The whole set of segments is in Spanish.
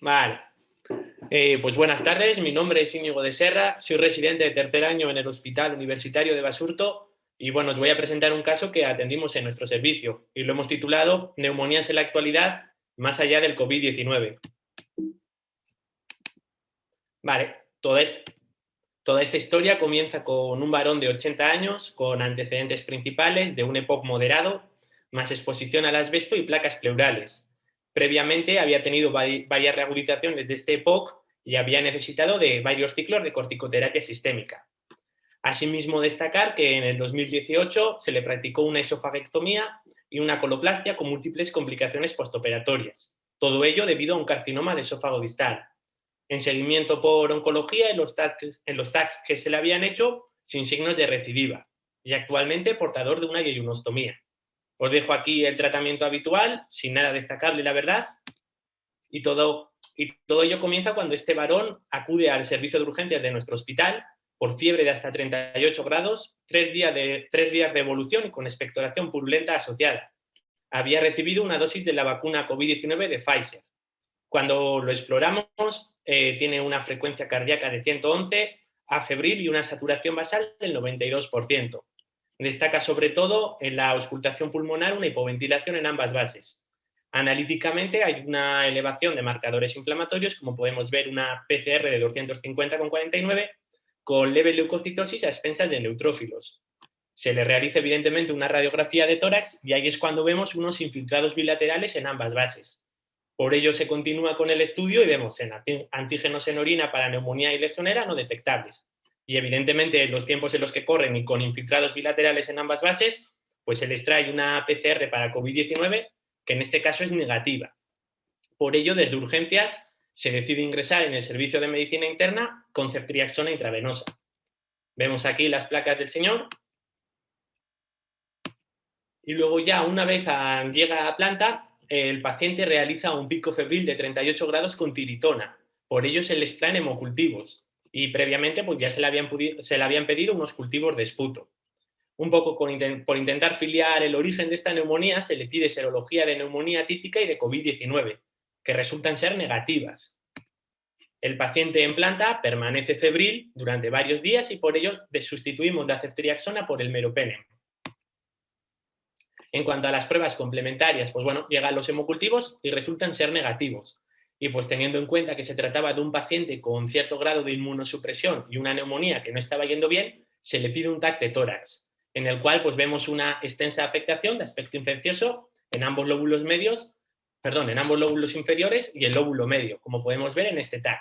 Vale. Pues buenas tardes, mi nombre es Íñigo de Serra, soy residente de tercer año en el Hospital Universitario de Basurto y bueno, os voy a presentar un caso que atendimos en nuestro servicio y lo hemos titulado Neumonías en la actualidad más allá del COVID-19. Vale, toda esta historia comienza con un varón de 80 años con antecedentes principales de un EPOC moderado, más exposición al asbesto y placas pleurales. Previamente había tenido varias reagudizaciones de este EPOC y había necesitado de varios ciclos de corticoterapia sistémica. Asimismo, destacar que en el 2018 se le practicó una esofagectomía y una coloplastia con múltiples complicaciones postoperatorias. Todo ello debido a un carcinoma de esófago distal. En seguimiento por oncología en los TACs que se le habían hecho sin signos de recidiva y actualmente portador de una yeyunostomía. Os dejo aquí el tratamiento habitual, sin nada destacable, la verdad, y todo ello comienza cuando este varón acude al servicio de urgencias de nuestro hospital por fiebre de hasta 38 grados, 3 días de evolución y con expectoración purulenta asociada. Había recibido una dosis de la vacuna COVID-19 de Pfizer. Cuando lo exploramos, tiene una frecuencia cardíaca de 111 a febril y una saturación basal del 92%. Destaca sobre todo en la auscultación pulmonar una hipoventilación en ambas bases. Analíticamente hay una elevación de marcadores inflamatorios, como podemos ver una PCR de 250,49 con leve leucocitosis a expensas de neutrófilos. Se le realiza evidentemente una radiografía de tórax y ahí es cuando vemos unos infiltrados bilaterales en ambas bases. Por ello se continúa con el estudio y vemos en antígenos en orina para neumonía y legionera no detectables. Y evidentemente en los tiempos en los que corren y con infiltrados bilaterales en ambas bases, pues se les trae una PCR para COVID-19 que en este caso es negativa. Por ello, desde urgencias se decide ingresar en el servicio de medicina interna con ceftriaxona intravenosa. Vemos aquí las placas del señor y luego ya una vez llega a planta, el paciente realiza un pico febril de 38 grados con tiritona. Por ello se les traen hemocultivos y previamente pues ya se le habían pedido unos cultivos de esputo. Un poco por intentar filiar el origen de esta neumonía, se le pide serología de neumonía típica y de COVID-19, que resultan ser negativas. El paciente en planta permanece febril durante varios días y por ello sustituimos la ceftriaxona por el meropenem. En cuanto a las pruebas complementarias, pues bueno, llegan los hemocultivos y resultan ser negativos. Y pues teniendo en cuenta que se trataba de un paciente con cierto grado de inmunosupresión y una neumonía que no estaba yendo bien, se le pide un TAC de tórax, en el cual pues vemos una extensa afectación de aspecto infeccioso en ambos lóbulos en ambos lóbulos inferiores y el lóbulo medio, como podemos ver en este TAC.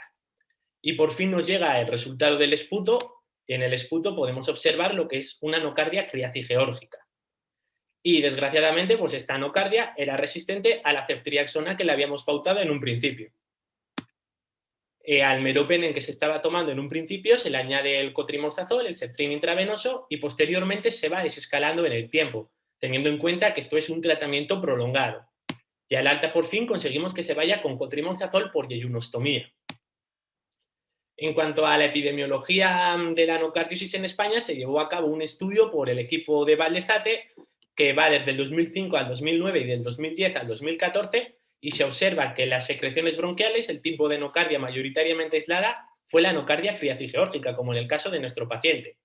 Y por fin nos llega el resultado del esputo, y en el esputo podemos observar lo que es una nocardia criacigeórgica. Y desgraciadamente, pues esta nocardia era resistente a la ceftriaxona que le habíamos pautado en un principio. Al meropenem que se estaba tomando en un principio se le añade el cotrimoxazol, el Ceftriaxona intravenoso, y posteriormente se va desescalando en el tiempo, teniendo en cuenta que esto es un tratamiento prolongado. Y al alta por fin conseguimos que se vaya con cotrimoxazol por yeyunostomía. En cuanto a la epidemiología de la anocardiosis en España, se llevó a cabo un estudio por el equipo de Valdezate que va desde el 2005 al 2009 y del 2010 al 2014, y se observa que en las secreciones bronquiales el tipo de enocardia mayoritariamente aislada fue la enocardia criacigeórgica, como en el caso de nuestro paciente.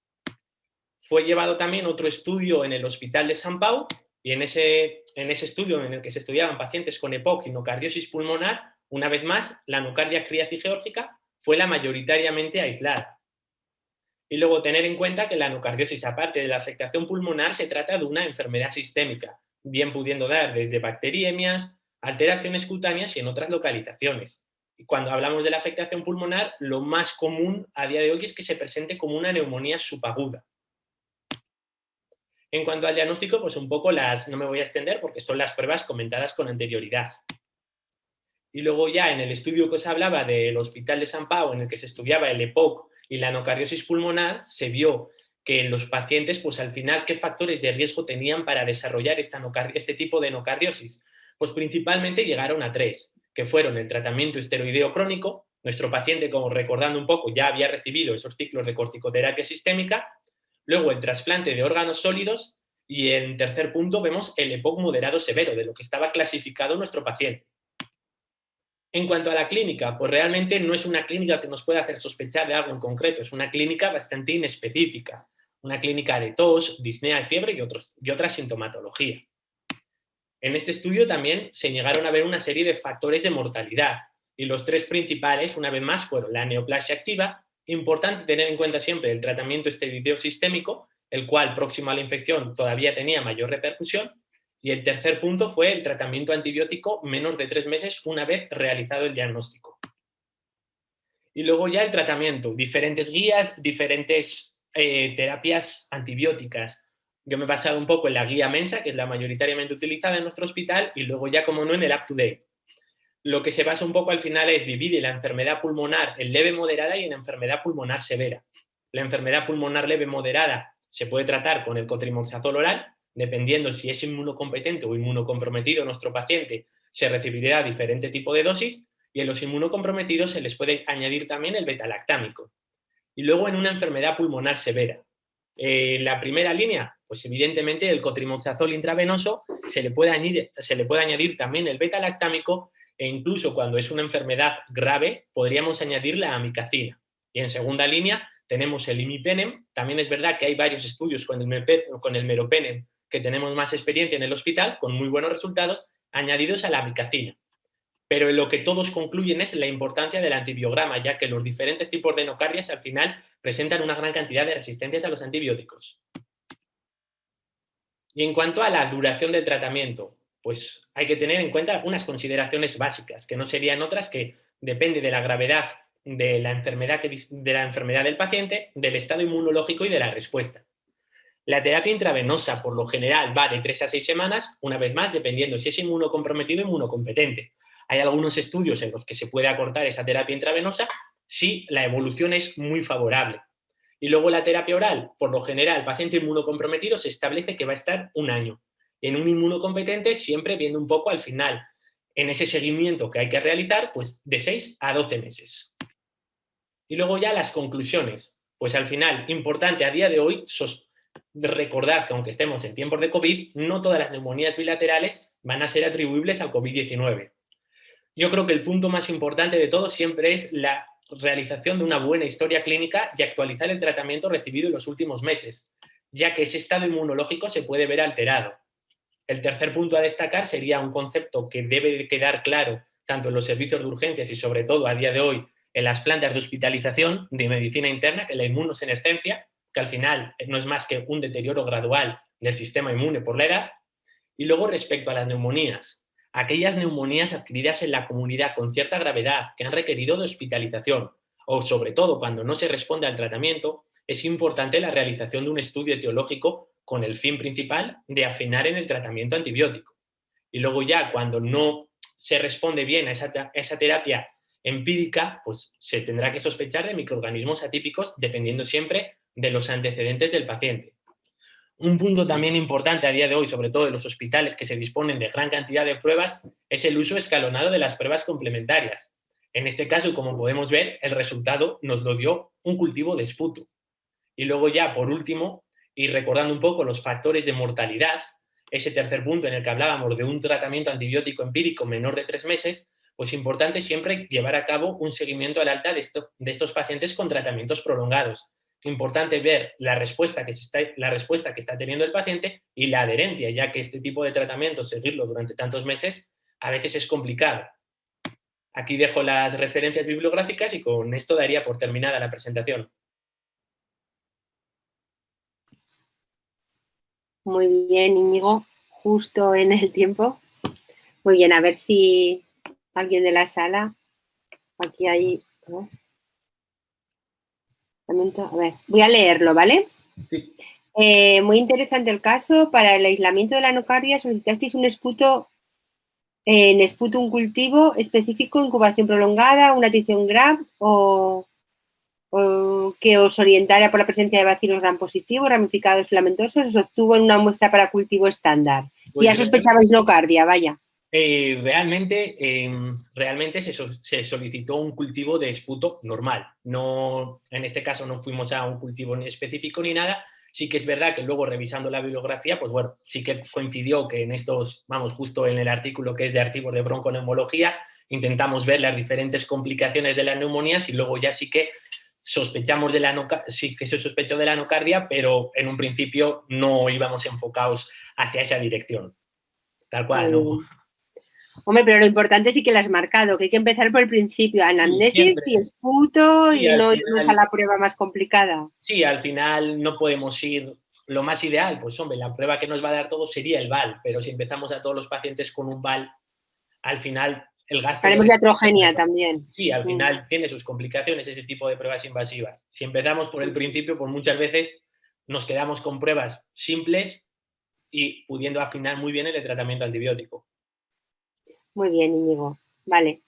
Fue llevado también otro estudio en el Hospital de Sant Pau, y en ese estudio en el que se estudiaban pacientes con EPOC y nocardiosis pulmonar, una vez más, la enocardia criacigeórgica fue la mayoritariamente aislada. Y luego tener en cuenta que la anocardiosis, aparte de la afectación pulmonar, se trata de una enfermedad sistémica, bien pudiendo dar desde bacteriemias, alteraciones cutáneas y en otras localizaciones. Y cuando hablamos de la afectación pulmonar, lo más común a día de hoy es que se presente como una neumonía subaguda. En cuanto al diagnóstico, pues un poco no me voy a extender porque son las pruebas comentadas con anterioridad. Y luego ya en el estudio que os hablaba del Hospital de Sant Pau, en el que se estudiaba el EPOC y la anocardiosis pulmonar, se vio que en los pacientes, pues al final, ¿qué factores de riesgo tenían para desarrollar este tipo de enocardiosis? Pues principalmente llegaron a 3, que fueron el tratamiento esteroideo crónico. Nuestro paciente, como recordando un poco, ya había recibido esos ciclos de corticoterapia sistémica. Luego el trasplante de órganos sólidos y en tercer punto vemos el EPOC moderado severo, de lo que estaba clasificado nuestro paciente. En cuanto a la clínica, pues realmente no es una clínica que nos pueda hacer sospechar de algo en concreto, es una clínica bastante inespecífica, una clínica de tos, disnea y fiebre y otra sintomatología. En este estudio también se llegaron a ver una serie de factores de mortalidad y los tres principales, una vez más, fueron la neoplasia activa, importante tener en cuenta siempre el tratamiento esteroideo-sistémico, el cual próximo a la infección todavía tenía mayor repercusión, y el tercer punto fue el tratamiento antibiótico menos de 3 meses una vez realizado el diagnóstico. Y luego ya el tratamiento, diferentes guías, diferentes terapias antibióticas. Yo me he basado un poco en la guía Mensa, que es la mayoritariamente utilizada en nuestro hospital, y luego ya, como no, en el Up-to-Date. Lo que se basa un poco al final es divide la enfermedad pulmonar en leve moderada y en enfermedad pulmonar severa. La enfermedad pulmonar leve moderada se puede tratar con el cotrimoxazol oral, dependiendo si es inmunocompetente o inmunocomprometido nuestro paciente, se recibirá diferente tipo de dosis, y en los inmunocomprometidos se les puede añadir también el betalactámico. Y luego en una enfermedad pulmonar severa. La primera línea, pues evidentemente el cotrimoxazol intravenoso, se le puede añadir también el betalactámico, e incluso cuando es una enfermedad grave podríamos añadir la amicacina. Y en segunda línea tenemos el imipenem. También es verdad que hay varios estudios con el meropenem, que tenemos más experiencia en el hospital, con muy buenos resultados, añadidos a la amicacina. Pero en lo que todos concluyen es la importancia del antibiograma, ya que los diferentes tipos de nocardias al final presentan una gran cantidad de resistencias a los antibióticos. Y en cuanto a la duración del tratamiento, pues hay que tener en cuenta unas consideraciones básicas, que no serían otras que depende de la gravedad de la enfermedad del paciente, del estado inmunológico y de la respuesta. La terapia intravenosa, por lo general, va de 3 a 6 semanas, una vez más, dependiendo si es inmunocomprometido o inmunocompetente. Hay algunos estudios en los que se puede acortar esa terapia intravenosa si la evolución es muy favorable. Y luego la terapia oral, por lo general, el paciente inmunocomprometido se establece que va a estar 1 año. En un inmunocompetente, siempre viendo un poco al final, en ese seguimiento que hay que realizar, pues de 6 a 12 meses. Y luego ya las conclusiones. Pues al final, importante a día de hoy, recordad que aunque estemos en tiempos de COVID, no todas las neumonías bilaterales van a ser atribuibles al COVID-19. Yo creo que el punto más importante de todo siempre es la realización de una buena historia clínica y actualizar el tratamiento recibido en los últimos meses, ya que ese estado inmunológico se puede ver alterado. El tercer punto a destacar sería un concepto que debe quedar claro tanto en los servicios de urgencias y sobre todo a día de hoy en las plantas de hospitalización de medicina interna, que la inmunosenescencia, que al final no es más que un deterioro gradual del sistema inmune por la edad. Y luego respecto a las neumonías, aquellas neumonías adquiridas en la comunidad con cierta gravedad que han requerido de hospitalización o sobre todo cuando no se responde al tratamiento, es importante la realización de un estudio etiológico con el fin principal de afinar en el tratamiento antibiótico. Y luego ya cuando no se responde bien a esa terapia empírica, pues se tendrá que sospechar de microorganismos atípicos dependiendo siempre de los antecedentes del paciente. Un punto también importante a día de hoy, sobre todo en los hospitales que se disponen de gran cantidad de pruebas, es el uso escalonado de las pruebas complementarias. En este caso, como podemos ver, el resultado nos lo dio un cultivo de esputo. Y luego ya, por último, y recordando un poco los factores de mortalidad, ese tercer punto en el que hablábamos de un tratamiento antibiótico empírico menor de 3 meses, pues importante siempre llevar a cabo un seguimiento al alta de estos pacientes con tratamientos prolongados. Importante ver la respuesta que está teniendo el paciente y la adherencia, ya que este tipo de tratamiento, seguirlo durante tantos meses, a veces es complicado. Aquí dejo las referencias bibliográficas y con esto daría por terminada la presentación. Muy bien, Íñigo, justo en el tiempo. Muy bien, a ver si alguien de la sala, aquí hay... A ver, voy a leerlo, ¿vale? Sí. Muy interesante el caso. Para el aislamiento de la nocardia solicitasteis un esputo en esputum cultivo específico, incubación prolongada, una atención gram o que os orientara por la presencia de bacilos gram positivos, ramificados filamentosos, os obtuvo en una muestra para cultivo estándar. Pues si ya sospechabais nocardia, vaya. Realmente se solicitó un cultivo de esputo normal. No, en este caso no fuimos a un cultivo ni específico ni nada. Sí que es verdad que luego revisando la bibliografía, pues bueno, sí que coincidió que en estos, vamos, justo en el artículo que es de archivos de bronconeumología, intentamos ver las diferentes complicaciones de las neumonías y luego ya sí que sospechamos sí que se sospechó de la anocardia, pero en un principio no íbamos enfocados hacia esa dirección. Tal cual, ¿no? Hombre, pero lo importante sí que lo has marcado, que hay que empezar por el principio, anamnesis y esputo, sí, y no irnos a la prueba más complicada. Sí, al final no podemos ir. Lo más ideal, pues hombre, la prueba que nos va a dar todo sería el VAL, pero si empezamos a todos los pacientes con un VAL, al final el gasto... Haremos iatrogenia también. Sí, al final tiene sus complicaciones ese tipo de pruebas invasivas. Si empezamos por el principio, pues muchas veces nos quedamos con pruebas simples y pudiendo afinar muy bien el tratamiento antibiótico. Muy bien, Íñigo. Vale.